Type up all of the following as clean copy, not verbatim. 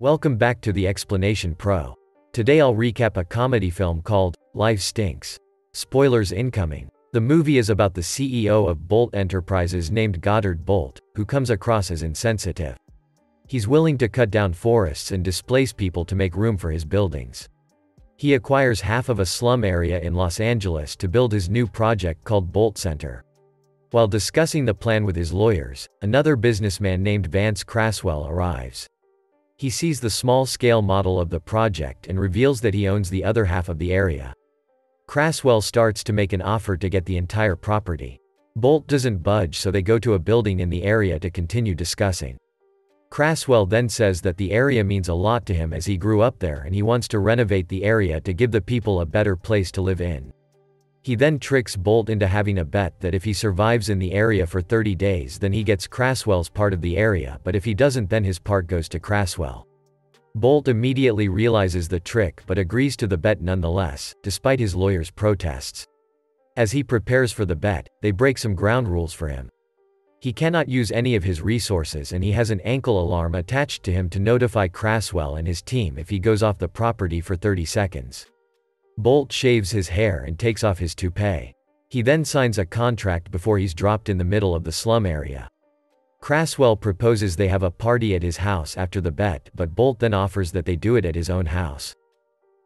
Welcome back to the Explanation Pro. Today I'll recap a comedy film called Life Stinks. Spoilers incoming. The movie is about the CEO of Bolt Enterprises named Goddard Bolt, who comes across as insensitive. He's willing to cut down forests and displace people to make room for his buildings. He acquires half of a slum area in Los Angeles to build his new project called Bolt Center. While discussing the plan with his lawyers, another businessman named Vance Craswell arrives. He sees the small-scale model of the project and reveals that he owns the other half of the area. Craswell starts to make an offer to get the entire property. Bolt doesn't budge, so they go to a building in the area to continue discussing. Craswell then says that the area means a lot to him as he grew up there and he wants to renovate the area to give the people a better place to live in. He then tricks Bolt into having a bet that if he survives in the area for 30 days then he gets Craswell's part of the area, but if he doesn't then his part goes to Craswell. Bolt immediately realizes the trick but agrees to the bet nonetheless, despite his lawyer's protests. As he prepares for the bet, they break some ground rules for him. He cannot use any of his resources and he has an ankle alarm attached to him to notify Craswell and his team if he goes off the property for 30 seconds. Bolt shaves his hair and takes off his toupee. He then signs a contract before he's dropped in the middle of the slum area. Craswell proposes they have a party at his house after the bet, but Bolt then offers that they do it at his own house.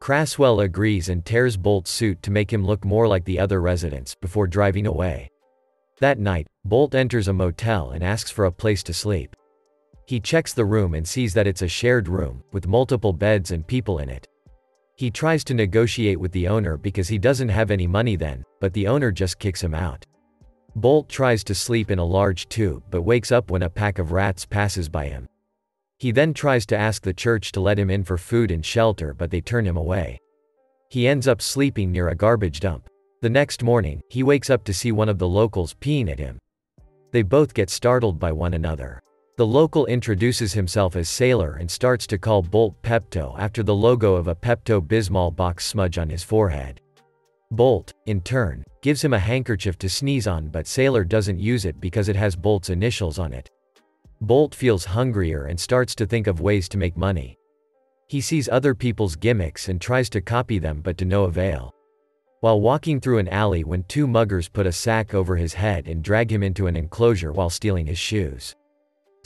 Craswell agrees and tears Bolt's suit to make him look more like the other residents before driving away. That night, Bolt enters a motel and asks for a place to sleep. He checks the room and sees that it's a shared room, with multiple beds and people in it. He tries to negotiate with the owner because he doesn't have any money then, but the owner just kicks him out. Bolt tries to sleep in a large tube but wakes up when a pack of rats passes by him. He then tries to ask the church to let him in for food and shelter, but they turn him away. He ends up sleeping near a garbage dump. The next morning, he wakes up to see one of the locals peeing at him. They both get startled by one another. The local introduces himself as Sailor and starts to call Bolt Pepto after the logo of a Pepto-Bismol box smudge on his forehead. Bolt, in turn, gives him a handkerchief to sneeze on, but Sailor doesn't use it because it has Bolt's initials on it. Bolt feels hungrier and starts to think of ways to make money. He sees other people's gimmicks and tries to copy them, but to no avail. While walking through an alley when two muggers put a sack over his head and drag him into an enclosure while stealing his shoes.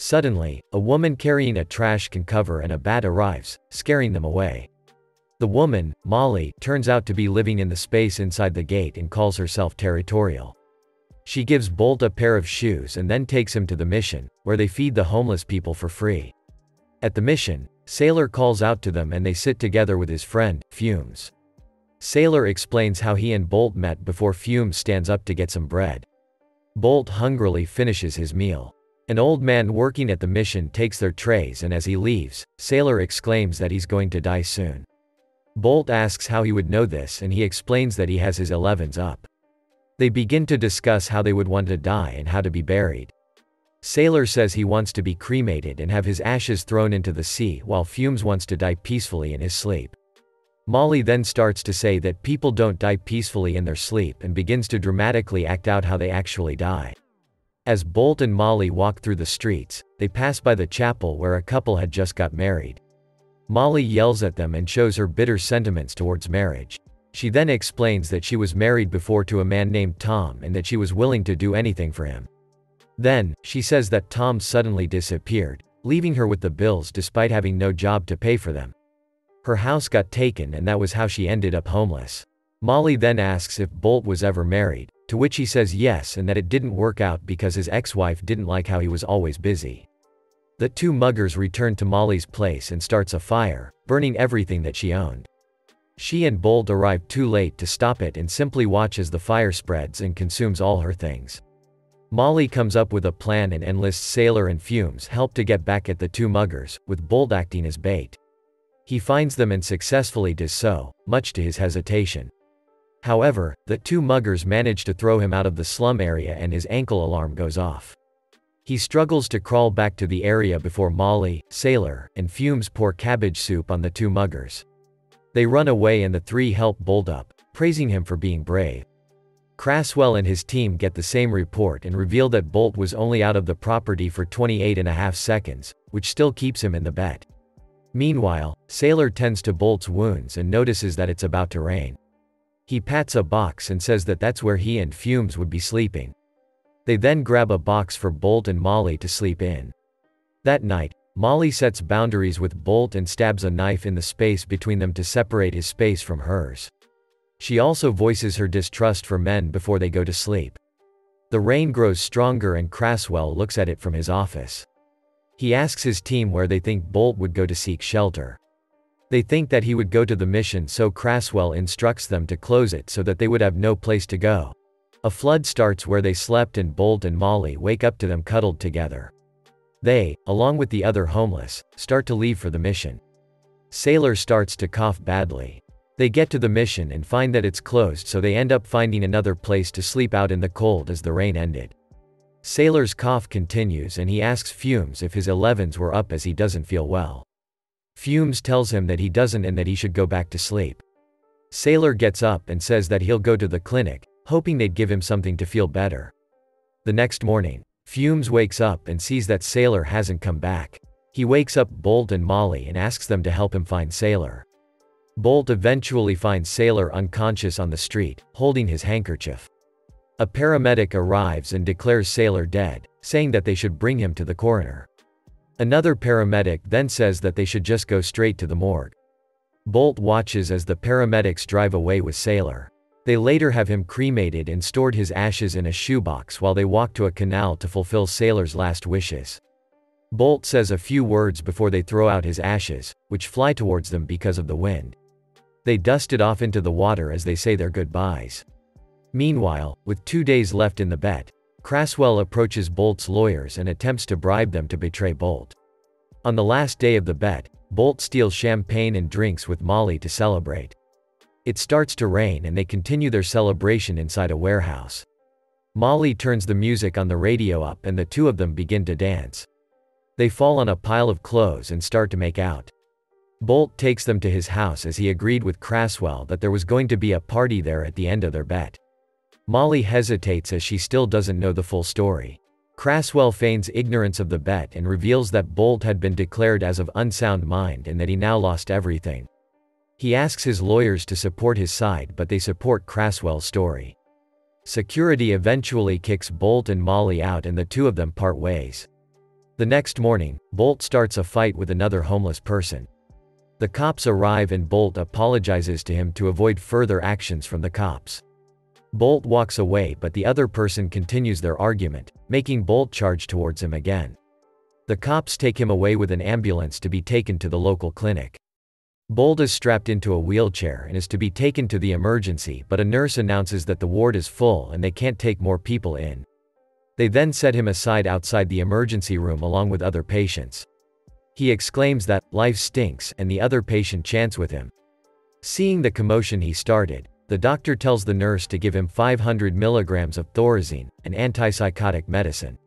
Suddenly, a woman carrying a trash can cover and a bat arrives, scaring them away. The woman, Molly, turns out to be living in the space inside the gate and calls herself territorial. She gives Bolt a pair of shoes and then takes him to the mission, where they feed the homeless people for free. At the mission, Sailor calls out to them and they sit together with his friend, Fumes. Sailor explains how he and Bolt met before Fumes stands up to get some bread. Bolt hungrily finishes his meal. An old man working at the mission takes their trays and as he leaves, Sailor exclaims that he's going to die soon. Bolt asks how he would know this and he explains that he has his 11s up. They begin to discuss how they would want to die and how to be buried. Sailor says he wants to be cremated and have his ashes thrown into the sea, while Fumes wants to die peacefully in his sleep. Molly then starts to say that people don't die peacefully in their sleep and begins to dramatically act out how they actually die. As Bolt and Molly walk through the streets, they pass by the chapel where a couple had just got married. Molly yells at them and shows her bitter sentiments towards marriage. She then explains that she was married before to a man named Tom and that she was willing to do anything for him. Then, she says that Tom suddenly disappeared, leaving her with the bills despite having no job to pay for them. Her house got taken and that was how she ended up homeless. Molly then asks if Bolt was ever married, to which he says yes and that it didn't work out because his ex-wife didn't like how he was always busy. The two muggers return to Molly's place and starts a fire, burning everything that she owned. She and Bolt arrive too late to stop it and simply watch as the fire spreads and consumes all her things. Molly comes up with a plan and enlists Sailor and Fumes' help to get back at the two muggers, with Bolt acting as bait. He finds them and successfully does so, much to his hesitation. However, the two muggers manage to throw him out of the slum area and his ankle alarm goes off. He struggles to crawl back to the area before Molly, Sailor, and Fumes pour cabbage soup on the two muggers. They run away and the three help Bolt up, praising him for being brave. Craswell and his team get the same report and reveal that Bolt was only out of the property for 28.5 seconds, which still keeps him in the bet. Meanwhile, Sailor tends to Bolt's wounds and notices that it's about to rain. He pats a box and says that that's where he and Fumes would be sleeping. They then grab a box for Bolt and Molly to sleep in. That night, Molly sets boundaries with Bolt and stabs a knife in the space between them to separate his space from hers. She also voices her distrust for men before they go to sleep. The rain grows stronger and Craswell looks at it from his office. He asks his team where they think Bolt would go to seek shelter. They think that he would go to the mission, so Craswell instructs them to close it so that they would have no place to go. A flood starts where they slept and Bolt and Molly wake up to them cuddled together. They, along with the other homeless, start to leave for the mission. Sailor starts to cough badly. They get to the mission and find that it's closed, so they end up finding another place to sleep out in the cold as the rain ended. Sailor's cough continues and he asks Fumes if his 11s were up as he doesn't feel well. Fumes tells him that he doesn't and that he should go back to sleep. Sailor gets up and says that he'll go to the clinic, hoping they'd give him something to feel better. The next morning, Fumes wakes up and sees that Sailor hasn't come back. He wakes up Bolt and Molly and asks them to help him find Sailor. Bolt eventually finds Sailor unconscious on the street, holding his handkerchief. A paramedic arrives and declares Sailor dead, saying that they should bring him to the coroner. Another paramedic then says that they should just go straight to the morgue. Bolt watches as the paramedics drive away with Sailor. They later have him cremated and stored his ashes in a shoebox while they walk to a canal to fulfill Sailor's last wishes. Bolt says a few words before they throw out his ashes, which fly towards them because of the wind. They dust it off into the water as they say their goodbyes. Meanwhile, with 2 days left in the bet, Craswell approaches Bolt's lawyers and attempts to bribe them to betray Bolt. On the last day of the bet, Bolt steals champagne and drinks with Molly to celebrate. It starts to rain and they continue their celebration inside a warehouse. Molly turns the music on the radio up and the two of them begin to dance. They fall on a pile of clothes and start to make out. Bolt takes them to his house as he agreed with Craswell that there was going to be a party there at the end of their bet. Molly hesitates as she still doesn't know the full story. Craswell feigns ignorance of the bet and reveals that Bolt had been declared as of unsound mind and that he now lost everything. He asks his lawyers to support his side, but they support Craswell's story. Security eventually kicks Bolt and Molly out and the two of them part ways. The next morning, Bolt starts a fight with another homeless person. The cops arrive and Bolt apologizes to him to avoid further actions from the cops. Bolt walks away, but the other person continues their argument, making Bolt charge towards him again. The cops take him away with an ambulance to be taken to the local clinic. Bolt is strapped into a wheelchair and is to be taken to the emergency, but a nurse announces that the ward is full and they can't take more people in. They then set him aside outside the emergency room along with other patients. He exclaims that life stinks and the other patient chants with him. Seeing the commotion he started, the doctor tells the nurse to give him 500 milligrams of Thorazine, an antipsychotic medicine.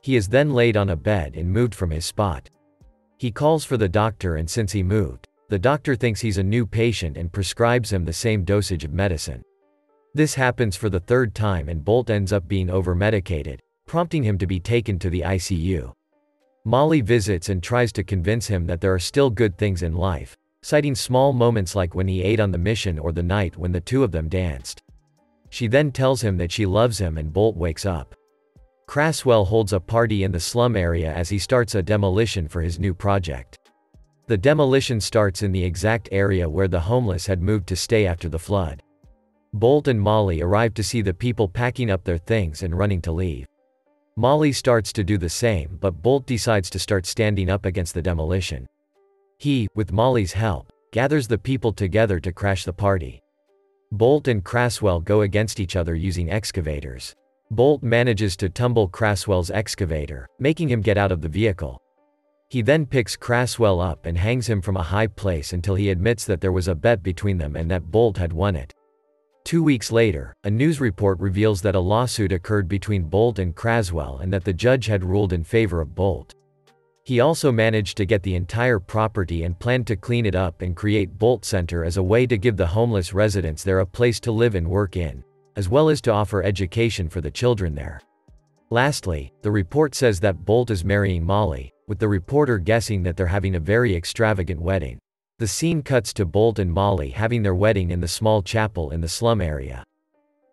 He is then laid on a bed and moved from his spot. He calls for the doctor, and since he moved, the doctor thinks he's a new patient and prescribes him the same dosage of medicine. This happens for the third time and Bolt ends up being over-medicated, prompting him to be taken to the ICU. Molly visits and tries to convince him that there are still good things in life, citing small moments like when he ate on the mission or the night when the two of them danced. She then tells him that she loves him and Bolt wakes up. Craswell holds a party in the slum area as he starts a demolition for his new project. The demolition starts in the exact area where the homeless had moved to stay after the flood. Bolt and Molly arrive to see the people packing up their things and running to leave. Molly starts to do the same, but Bolt decides to start standing up against the demolition. He, with Molly's help, gathers the people together to crash the party. Bolt and Craswell go against each other using excavators. Bolt manages to tumble Craswell's excavator, making him get out of the vehicle. He then picks Craswell up and hangs him from a high place until he admits that there was a bet between them and that Bolt had won it. 2 weeks later, a news report reveals that a lawsuit occurred between Bolt and Craswell and that the judge had ruled in favor of Bolt. He also managed to get the entire property and planned to clean it up and create Bolt Center as a way to give the homeless residents there a place to live and work in, as well as to offer education for the children there. Lastly, the report says that Bolt is marrying Molly, with the reporter guessing that they're having a very extravagant wedding. The scene cuts to Bolt and Molly having their wedding in the small chapel in the slum area.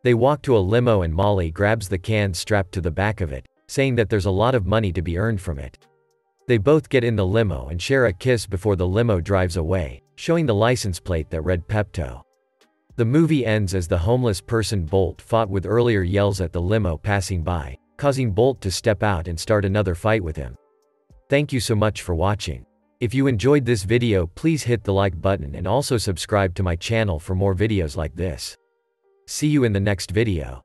They walk to a limo and Molly grabs the can strapped to the back of it, saying that there's a lot of money to be earned from it. They both get in the limo and share a kiss before the limo drives away, showing the license plate that read Pepto. The movie ends as the homeless person Bolt fought with earlier yells at the limo passing by, causing Bolt to step out and start another fight with him. Thank you so much for watching. If you enjoyed this video, please hit the like button and also subscribe to my channel for more videos like this. See you in the next video.